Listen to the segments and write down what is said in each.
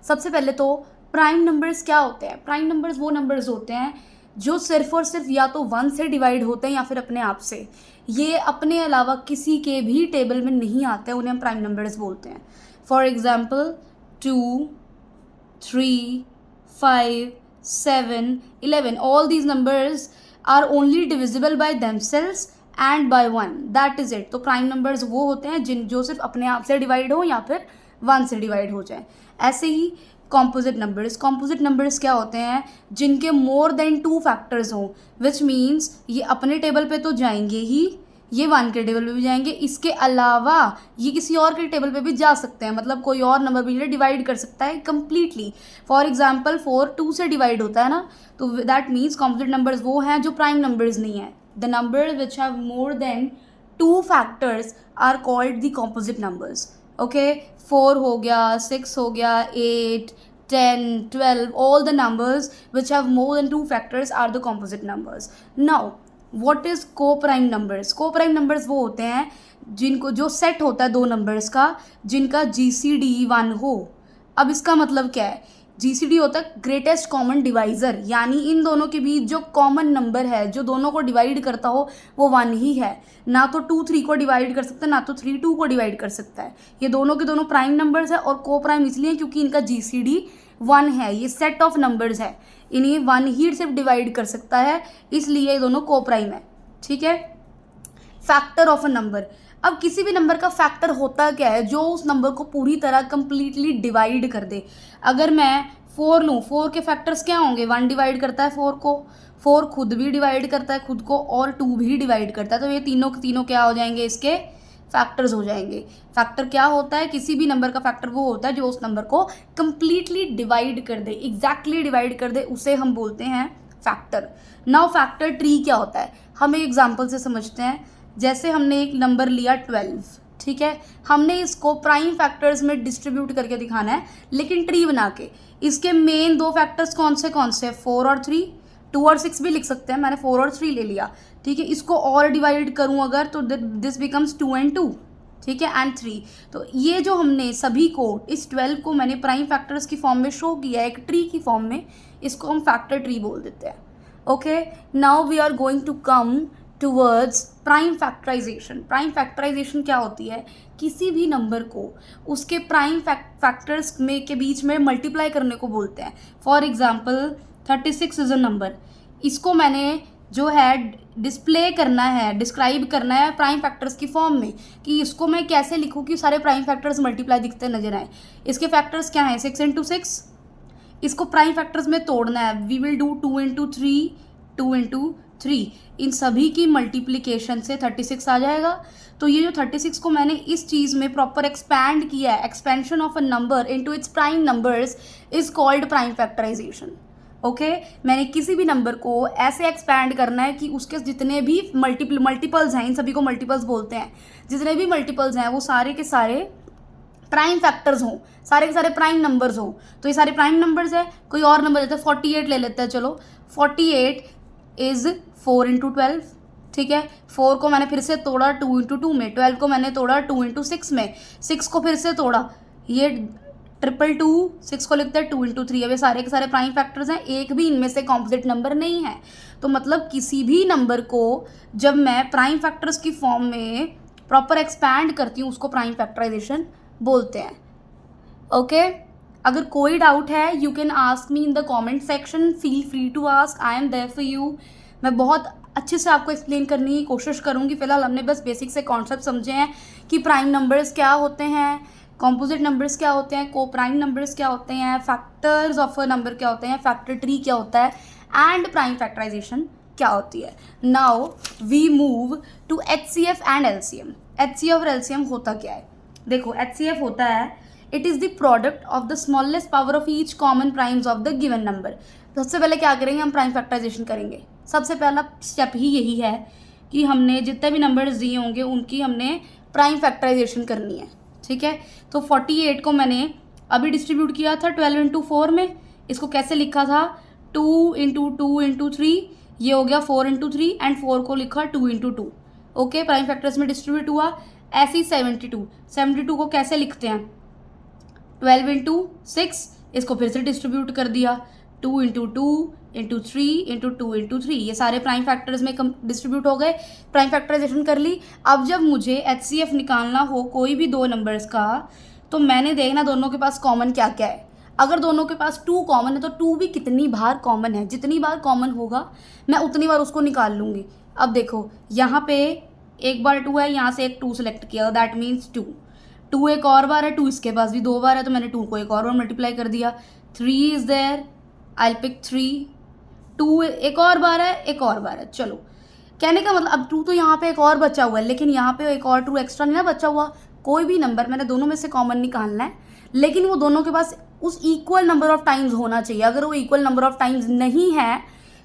सबसे पहले तो प्राइम नंबर्स क्या होते हैं? प्राइम नंबर्स वो नंबर्स होते हैं जो सिर्फ और सिर्फ या तो 1 से डिवाइड होते हैं या फिर अपने आप से। ये अपने अलावा किसी के भी टेबल में नहीं आते हैं, उन्हें हम प्राइम नंबर्स बोलते हैं। For example 2, 3, 5, 7, 11, all these numbers are only divisible by themselves and by 1, that is it। तो प्राइम नंबर्स वो होते हैं जो सिर्फ अपने आप से डिवाइड हो या फिर 1 से डिवाइड हो जाए। ऐसे ही कॉम्पोजिट नंबर्स क्या होते हैं? जिनके मोर देन 2 फैक्टर्स हों, विच मीन्स ये अपने टेबल पे तो जाएंगे ही, ये 1 के टेबल पे भी जाएंगे, इसके अलावा ये किसी और के टेबल पे भी जा सकते हैं, मतलब कोई और नंबर भी डिवाइड कर सकता है कम्प्लीटली। फॉर एग्जाम्पल 4 2 से डिवाइड होता है ना, तो दैट मीन्स कॉम्पोजिट नंबर्स वो हैं जो प्राइम नंबर्स नहीं है। The number which have more than 2 factors are called the composite numbers. Okay, 4 हो गया, 6 हो गया, 8, 10, 12, all the numbers which have more than 2 factors are the composite numbers. Now what is co-prime numbers? Co-prime numbers वो होते हैं जिनको जो set होता है 2 नंबर्स का जिनका GCD 1 हो। अब इसका मतलब क्या है? GCD होता है ग्रेटेस्ट कॉमन डिवाइज़र, यानी इन दोनों के बीच जो कॉमन नंबर है जो दोनों को डिवाइड करता हो वो 1 ही है। ना तो 2 3 को डिवाइड कर सकता है, ना तो 3 2 को डिवाइड कर सकता है। ये दोनों के दोनों प्राइम नंबर्स है और को प्राइम इसलिए क्योंकि इनका GCD 1 है। ये सेट ऑफ नंबर्स है, इन्हें 1 ही सिर्फ डिवाइड कर सकता है, इसलिए ये दोनों को प्राइम है। ठीक है। Factor of a number. अब किसी भी नंबर का फैक्टर होता क्या है? जो उस नंबर को पूरी तरह कंप्लीटली डिवाइड कर दे। अगर मैं 4 लूँ, 4 के फैक्टर्स क्या होंगे? 1 डिवाइड करता है 4 को, 4 खुद भी डिवाइड करता है खुद को, और 2 भी डिवाइड करता है। तो ये तीनों के तीनों क्या हो जाएंगे? इसके फैक्टर्स हो जाएंगे। फैक्टर क्या होता है? किसी भी नंबर का फैक्टर वो होता है जो उस नंबर को कंप्लीटली डिवाइड कर दे, एग्जैक्टली डिवाइड कर दे, उसे हम बोलते हैं फैक्टर। नाउ फैक्टर ट्री क्या होता है? हम एक एग्जांपल से समझते हैं। जैसे हमने एक नंबर लिया 12, ठीक है, हमने इसको प्राइम फैक्टर्स में डिस्ट्रीब्यूट करके दिखाना है, लेकिन ट्री बना के। इसके मेन 2 फैक्टर्स कौन से 4 और 3, 2 और 6 भी लिख सकते हैं, मैंने 4 और 3 ले लिया। ठीक है, इसको और डिवाइड करूं अगर तो दिस बिकम्स 2 and 2, ठीक है, एंड 3। तो ये जो हमने सभी को, इस 12 को मैंने प्राइम फैक्टर्स की फॉर्म में शो किया है, एक ट्री की फॉर्म में, इसको हम फैक्टर ट्री बोल देते हैं। Okay, now we are going to come towards prime factorisation. Prime factorisation क्या होती है? किसी भी नंबर को उसके प्राइम फैक्टर्स में के बीच में मल्टीप्लाई करने को बोलते हैं। For example 36 is a number, इसको मैंने जो है डिस्प्ले करना है, डिस्क्राइब करना है प्राइम फैक्टर्स की फॉर्म में, कि इसको मैं कैसे लिखूँ कि सारे प्राइम फैक्टर्स मल्टीप्लाई दिखते नजर आए। इसके फैक्टर्स क्या हैं? 6 into 6। इसको प्राइम फैक्टर्स में तोड़ना है, we will do 2 into 3, 2 into 3। इन सभी की मल्टीप्लिकेशन से 36 आ जाएगा। तो ये जो 36 को मैंने इस चीज़ में प्रॉपर एक्सपैंड किया है, expansion of a number into its prime numbers is called prime factorisation. Okay, मैंने किसी भी नंबर को ऐसे एक्सपैंड करना है कि उसके जितने भी मल्टीपल्स हैं, इन सभी को मल्टीपल्स बोलते हैं, जितने भी मल्टीपल्स हैं वो सारे के सारे प्राइम फैक्टर्स हों, सारे के सारे प्राइम नंबर्स हों। तो ये सारे प्राइम नंबर्स है। कोई और नंबर लेते हैं, 48 ले लेते हैं, चलो 48 इज 4 into 12, ठीक है। 4 को मैंने फिर से तोड़ा 2 into 2 में, 12 को मैंने तोड़ा 2 into 6 में, 6 को फिर से तोड़ा, ये 222, 6 को लिखते हैं 2 into 3। अब ये सारे के सारे प्राइम फैक्टर्स हैं, एक भी इनमें से कॉम्पोजिट नंबर नहीं है। तो मतलब किसी भी नंबर को जब मैं प्राइम फैक्टर्स की फॉर्म में प्रॉपर एक्सपैंड करती हूँ उसको प्राइम फैक्टराइजेशन बोलते हैं। ओके, अगर कोई डाउट है you can ask me in the comment section, feel free to ask, I am there for you. मैं बहुत अच्छे से आपको एक्सप्लेन करने की कोशिश करूँगी। फिलहाल हमने बस बेसिक से कॉन्सेप्ट समझे हैं कि प्राइम नंबर्स क्या होते हैं, कॉम्पोजिट नंबर्स क्या होते हैं, को प्राइम नंबर्स क्या होते हैं, फैक्टर्स ऑफ अ नंबर क्या होते हैं, फैक्टर ट्री क्या होता है, एंड प्राइम फैक्टराइजेशन क्या होती है। Now we move to HCF and LCM। HCF और LCM होता क्या है? देखो, HCF होता है it is the product of the smallest power of each common primes of the given number. सबसे पहले क्या करेंगे? हम प्राइम फैक्टराइजेशन करेंगे। सबसे पहला स्टेप ही यही है कि हमने जितने भी नंबर्स दिए होंगे उनकी हमने प्राइम फैक्टराइजेशन करनी है, ठीक है। तो 48 को मैंने अभी डिस्ट्रीब्यूट किया था 12 into 4 में, इसको कैसे लिखा था? 2 into 2 into 3, ये हो गया 4 into 3, एंड 4 को लिखा 2 into 2। ओके, प्राइम फैक्टर्स में डिस्ट्रीब्यूट हुआ। ऐसे ही 72 को कैसे लिखते हैं? 12 into 6, इसको फिर से डिस्ट्रीब्यूट कर दिया, 2 इंटू 2 इंटू 3 इंटू 2 इंटू 3, ये सारे प्राइम फैक्टर्स में डिस्ट्रीब्यूट हो गए, प्राइम फैक्टराइजेशन कर ली। अब जब मुझे HCF निकालना हो कोई भी दो नंबर्स का, तो मैंने देखना दोनों के पास कॉमन क्या क्या है। अगर दोनों के पास 2 कॉमन है तो 2 भी कितनी बार कॉमन है, जितनी बार कॉमन होगा मैं उतनी बार उसको निकाल लूँगी। अब देखो यहाँ पे एक बार 2 है, यहाँ से एक 2 सेलेक्ट किया, दैट मीन्स 2 एक और बार है, 2 इसके पास भी 2 बार है, तो मैंने 2 को एक और बार मल्टीप्लाई कर दिया। 3 इज देयर, आई पिक 3, 2 एक और बार है, एक और बार है। चलो कहने का मतलब अब 2 तो यहाँ पे एक और बचा हुआ है, लेकिन यहाँ पे एक और 2 एक्स्ट्रा नहीं ना बचा हुआ। कोई भी नंबर मैंने दोनों में से कॉमन निकालना है, लेकिन वो दोनों के पास उस इक्वल नंबर ऑफ टाइम्स होना चाहिए। अगर वो इक्वल नंबर ऑफ टाइम्स नहीं है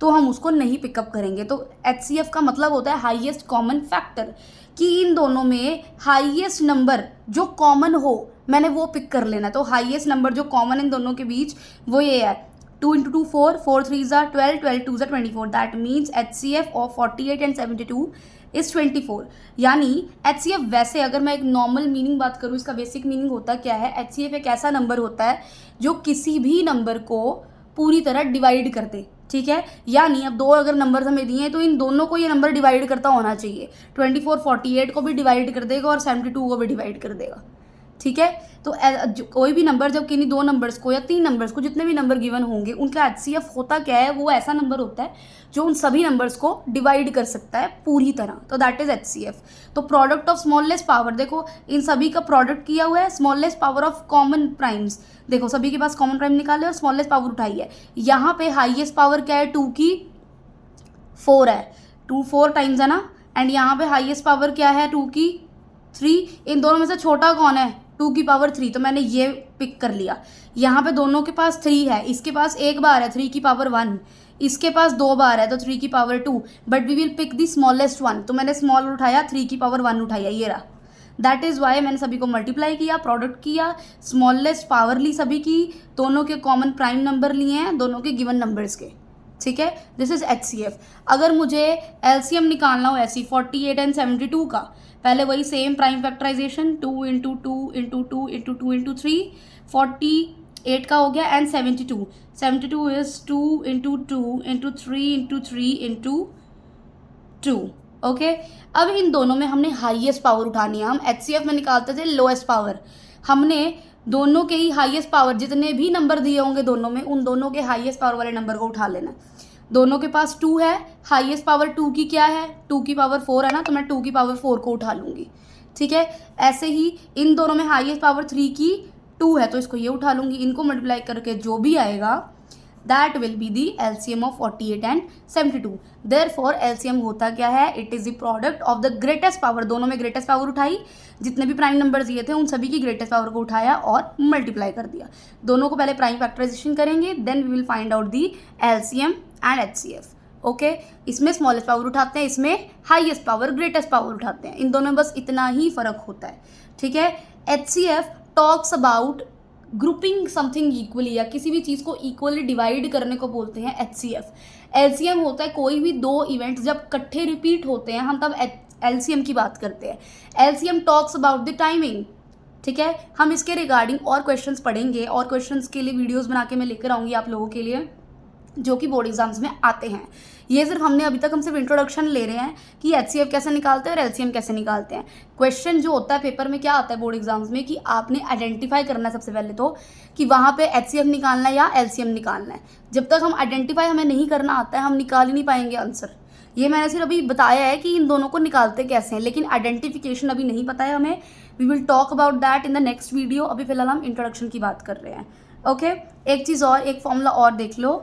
तो हम उसको नहीं पिकअप करेंगे। तो HCF का मतलब होता है हाईएस्ट कॉमन फैक्टर, कि इन दोनों में हाईएस्ट नंबर जो कॉमन हो मैंने वो पिक कर लेना। तो हाईएस्ट नंबर जो कॉमन इन दोनों के बीच वो ये है, 2 इंटू 2 4, 4 3 ज़ा 12, 12 2 ज़ा 24, that means HCF of 48 and 72 is 24। यानी HCF वैसे अगर मैं एक नॉर्मल मीनिंग बात करूँ, इसका बेसिक मीनिंग होता क्या है, HCF एक ऐसा नंबर होता है जो किसी भी नंबर को पूरी तरह डिवाइड कर दे, ठीक है। यानी अब 2 अगर नंबर हमें दिए हैं तो इन दोनों को ये नंबर डिवाइड करता होना चाहिए। 24 48 को भी डिवाइड कर देगा और 72 को भी डिवाइड कर देगा, ठीक है। तो कोई भी नंबर जब किन्हीं 2 नंबर्स को या 3 नंबर्स को, जितने भी नंबर गिवन होंगे, उनका HCF होता क्या है, वो ऐसा नंबर होता है जो उन सभी नंबर्स को डिवाइड कर सकता है पूरी तरह, तो दैट इज HCF। तो प्रोडक्ट ऑफ स्मॉलेस्ट पावर, देखो इन सभी का प्रोडक्ट किया हुआ है, smallest power of common primes, देखो सभी के पास कॉमन प्राइम निकाले और स्मॉलेस्ट पावर उठाई है। यहाँ पे हाईएस्ट पावर क्या है, 2 की 4 है, 2 4 टाइम्स है ना, एंड यहाँ पे हाईएस्ट पावर क्या है, 2 की 3। इन दोनों में से छोटा कौन है, 2 की पावर 3, तो मैंने ये पिक कर लिया। यहाँ पे दोनों के पास 3 है, इसके पास एक बार है 3 की पावर 1, इसके पास 2 बार है तो 3 की power 2, but we will pick the smallest one, तो मैंने स्मॉल उठाया, 3 की पावर 1 उठाया, ये रहा। दैट इज़ वाई मैंने सभी को मल्टीप्लाई किया, प्रोडक्ट किया, स्मॉलेस्ट पावर ली सभी की, दोनों के कॉमन प्राइम नंबर लिए हैं दोनों के गिवन नंबर्स के, ठीक है। This is HCF। अगर मुझे LCM निकालना हो ऐसी 48 एंड 72 का, पहले वही same prime factorisation, 2 into 2 into 2 into 2 into 3, 48 का हो गया, and 72 is 2 into 2 into 3 into 3 into 2, okay. अब इन दोनों में हमने हाईएस्ट पावर उठानी है। हम HCF में निकालते थे लोएस्ट पावर, हमने दोनों के ही हाईएस्ट पावर, जितने भी नंबर दिए होंगे दोनों में, उन दोनों के हाईएस्ट पावर वाले नंबर को उठा लेना। दोनों के पास 2 है, हाईएस्ट पावर 2 की क्या है, 2 की पावर 4 है ना, तो मैं 2 की पावर 4 को उठा लूँगी, ठीक है। ऐसे ही इन दोनों में हाईएस्ट पावर 3 की 2 है, तो इसको ये उठा लूँगी। इनको मल्टीप्लाई करके जो भी आएगा that will be the LCM of 48 and 72। Therefore LCM होता क्या है, it is the product of the greatest power, दोनों में ग्रेटेस्ट पावर उठाई, जितने भी प्राइम नंबर दिए थे उन सभी की ग्रेटेस्ट पावर को उठाया और मल्टीप्लाई कर दिया। दोनों को पहले प्राइम फैक्टराइजेशन करेंगे, then we will find out the LCM and HCF, okay. इसमें स्मॉलेस्ट पावर उठाते हैं, इसमें हाईएस्ट पावर ग्रेटेस्ट पावर उठाते हैं, इन दोनों में बस इतना ही फर्क होता है, ठीक है। HCF talks about grouping something equally, या किसी भी चीज़ को इक्वली डिवाइड करने को बोलते हैं HCF। LCM होता है कोई भी 2 इवेंट्स जब इकट्ठे रिपीट होते हैं, हम तब LCM की बात करते हैं। LCM talks about the timing, ठीक है। हम इसके रिगार्डिंग और क्वेश्चंस पढ़ेंगे, और क्वेश्चंस के लिए वीडियोस बना के मैं लेकर आऊँगी आप लोगों के लिए, जो कि बोर्ड एग्जाम्स में आते हैं। ये सिर्फ हमने अभी तक हम सिर्फ इंट्रोडक्शन ले रहे हैं कि HCF कैसे निकालते हैं और LCM कैसे निकालते हैं। क्वेश्चन जो होता है पेपर में क्या आता है बोर्ड एग्जाम्स में, कि आपने आइडेंटिफाई करना है सबसे पहले तो, कि वहाँ पे HCF निकालना है या LCM निकालना है। जब तक हम आइडेंटिफाई हमें नहीं करना आता है, हम निकाल ही नहीं पाएंगे आंसर। ये मैंने सिर्फ अभी बताया है कि इन दोनों को निकालते कैसे हैं, लेकिन आइडेंटिफिकेशन अभी नहीं पता है हमें। We will talk about that in the next video. अभी फिलहाल हम इंट्रोडक्शन की बात कर रहे हैं, ओके। एक चीज़ और, एक फॉर्मूला और देख लो।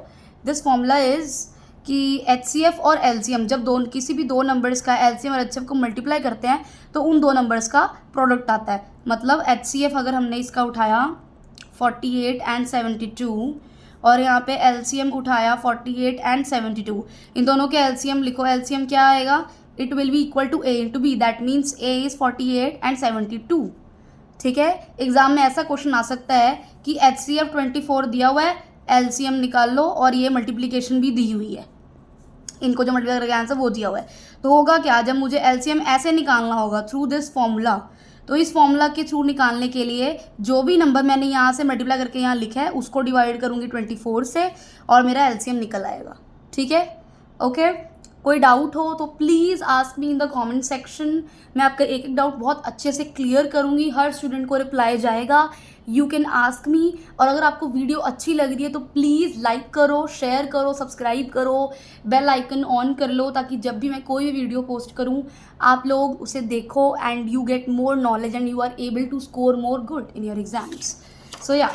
दिस फॉर्मूला इज़ कि HCF और LCM जब किसी भी 2 नंबर्स का LCM और HCF को मल्टीप्लाई करते हैं तो उन 2 नंबर्स का प्रोडक्ट आता है। मतलब HCF अगर हमने इसका उठाया 48 एंड 72 और यहाँ पे LCM उठाया 48 एंड 72, इन दोनों के LCM लिखो। LCM क्या आएगा, it will be equal to A into B, that means A is 48 and 72, ठीक है। एग्जाम में ऐसा क्वेश्चन आ सकता है कि HCF 24 दिया हुआ है, LCM निकाल लो और ये मल्टीप्लिकेशन भी दी हुई है, इनको जो मल्टीप्लाई करके आंसर वो दिया हुआ है। तो होगा क्या, जब मुझे LCM ऐसे निकालना होगा थ्रू दिस फॉर्मूला, तो इस फॉर्मूला के थ्रू निकालने के लिए जो भी नंबर मैंने यहाँ से मल्टीप्लाई करके यहाँ लिखा है उसको डिवाइड करूँगी 24 से और मेरा एलसीएम निकल आएगा। ठीक है, ओके। कोई डाउट हो तो please ask me in the comment section. मैं आपका एक एक डाउट बहुत अच्छे से क्लियर करूँगी, हर स्टूडेंट को रिप्लाई जाएगा। यू कैन आस्क मी। और अगर आपको वीडियो अच्छी लग रही है तो प्लीज़ लाइक करो, शेयर करो, सब्सक्राइब करो, बेल आइकन ऑन कर लो, ताकि जब भी मैं कोई भी वीडियो पोस्ट करूँ आप लोग उसे देखो and you get more knowledge and you are able to score more good in your exams. So ya,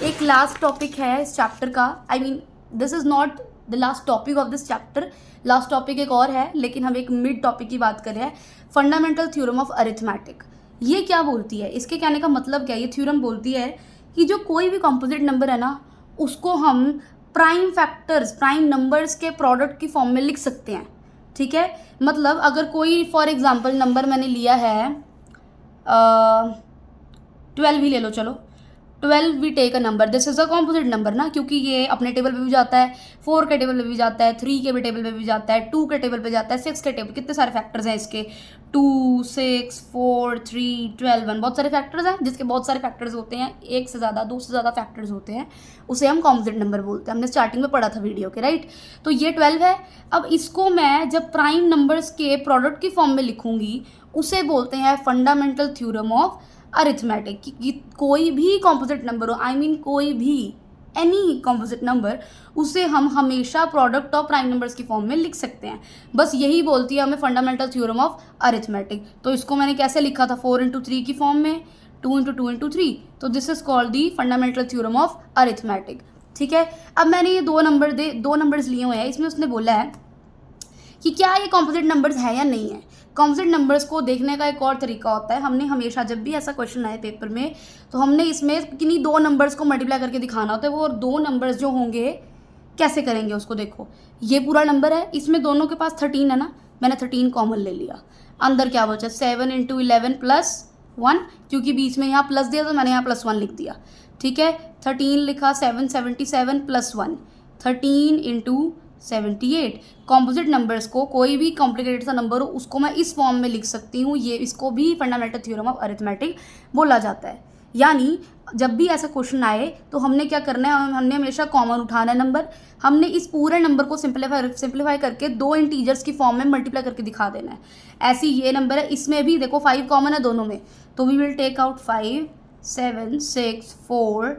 एक लास्ट टॉपिक है इस चैप्टर का। I mean this is not the last topic of this chapter, last topic एक और है, लेकिन हम एक मिड टॉपिक की बात कर रहे हैं, फंडामेंटल थ्योरम ऑफ अरिथमेटिक। ये क्या बोलती है, इसके कहने का मतलब क्या है? ये थ्योरम बोलती है कि जो कोई भी कंपोजिट नंबर है ना, उसको हम प्राइम फैक्टर्स, प्राइम नंबर्स के प्रोडक्ट की फॉर्म में लिख सकते हैं। ठीक है, मतलब अगर कोई फॉर एग्जांपल नंबर मैंने लिया है 12 ही ले लो, चलो 12 we take a number, this is a composite number ना, क्योंकि ये अपने टेबल पे भी जाता है, 4 के टेबल पे भी जाता है, 3 के भी टेबल पे भी जाता है, 2 के टेबल पे जाता है, 6 के टेबल, कितने सारे फैक्टर्स हैं इसके, 2, 6, 4, 3, 12, 1, बहुत सारे फैक्टर्स हैं। जिसके बहुत सारे फैक्टर्स होते हैं, एक से ज़्यादा, 2 से ज़्यादा फैक्टर्स होते हैं, उसे हम कॉम्पोजिट नंबर बोलते हैं। हमने स्टार्टिंग में पढ़ा था वीडियो के, राइट। तो ये 12 है। अब इसको मैं जब प्राइम नंबर्स के प्रोडक्ट की फॉर्म में लिखूंगी उसे बोलते हैं फंडामेंटल थ्योरम ऑफ अरिथमेटिक। कि कोई भी कॉम्पोजिट नंबर हो, आई मीन कोई भी एनी कॉम्पोजिट नंबर, उसे हम हमेशा प्रोडक्ट ऑफ प्राइम नंबर्स की फॉर्म में लिख सकते हैं। बस यही बोलती है हमें फंडामेंटल थ्योरम ऑफ अरिथमेटिक। तो इसको मैंने कैसे लिखा था, 4 इंटू 3 की फॉर्म में, 2 इंटू 2 इंटू 3। तो this is called the fundamental theorem of arithmetic. ठीक है, अब मैंने ये दो नंबर्स लिए हुए हैं, इसमें उसने बोला है कि क्या ये कॉम्पोजिट नंबर्स है या नहीं है। कॉम्पोजिट नंबर्स को देखने का एक और तरीका होता है, हमने हमेशा जब भी ऐसा क्वेश्चन आए पेपर में तो हमने इसमें किन्हीं 2 नंबर्स को मल्टीप्लाई करके दिखाना होता है वो, और 2 नंबर्स जो होंगे कैसे करेंगे उसको देखो। ये पूरा नंबर है, इसमें दोनों के पास 13 है ना, मैंने 13 कॉमन ले लिया। अंदर क्या बचा, 7 इंटू 11 प्लस 1, क्योंकि बीच में यहाँ प्लस दिया तो मैंने यहाँ +1 लिख दिया। ठीक है, 13 लिखा, 777 प्लस 1, 13 इंटू 78। कॉम्पोजिट नंबर्स को, कोई भी कॉम्प्लिकेटेड सा नंबर हो उसको मैं इस फॉर्म में लिख सकती हूँ। ये इसको भी फंडामेंटल थ्योरम ऑफ अरिथमेटिक बोला जाता है। यानी जब भी ऐसा क्वेश्चन आए तो हमने क्या करना है, हमने हमेशा कॉमन उठाना है नंबर, हमने इस पूरे नंबर को सिंप्लीफाई करके 2 इंटीजर्स की फॉर्म में मल्टीप्लाई करके दिखा देना है। ऐसी ये नंबर है, इसमें भी देखो 5 कॉमन है दोनों में, तो we will take out 5, 7, 6, 4,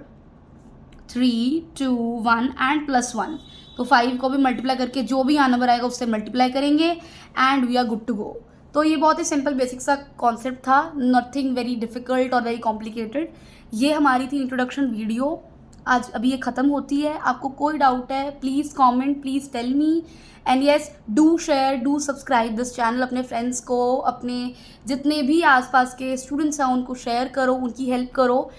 3, 2, 1 and +1। तो 5 को भी मल्टीप्लाई करके जो भी यहाँ नंबर आएगा उससे मल्टीप्लाई करेंगे and we are good to go. तो ये बहुत ही सिंपल बेसिक सा कॉन्सेप्ट था, नथिंग वेरी डिफिकल्ट और वेरी कॉम्प्लिकेटेड। ये हमारी थी इंट्रोडक्शन वीडियो, आज अभी ये ख़त्म होती है। आपको कोई डाउट है please comment, please tell me, and yes do share, do subscribe this channel. अपने फ्रेंड्स को, अपने जितने भी आसपास के स्टूडेंट्स हैं उनको शेयर करो, उनकी हेल्प करो।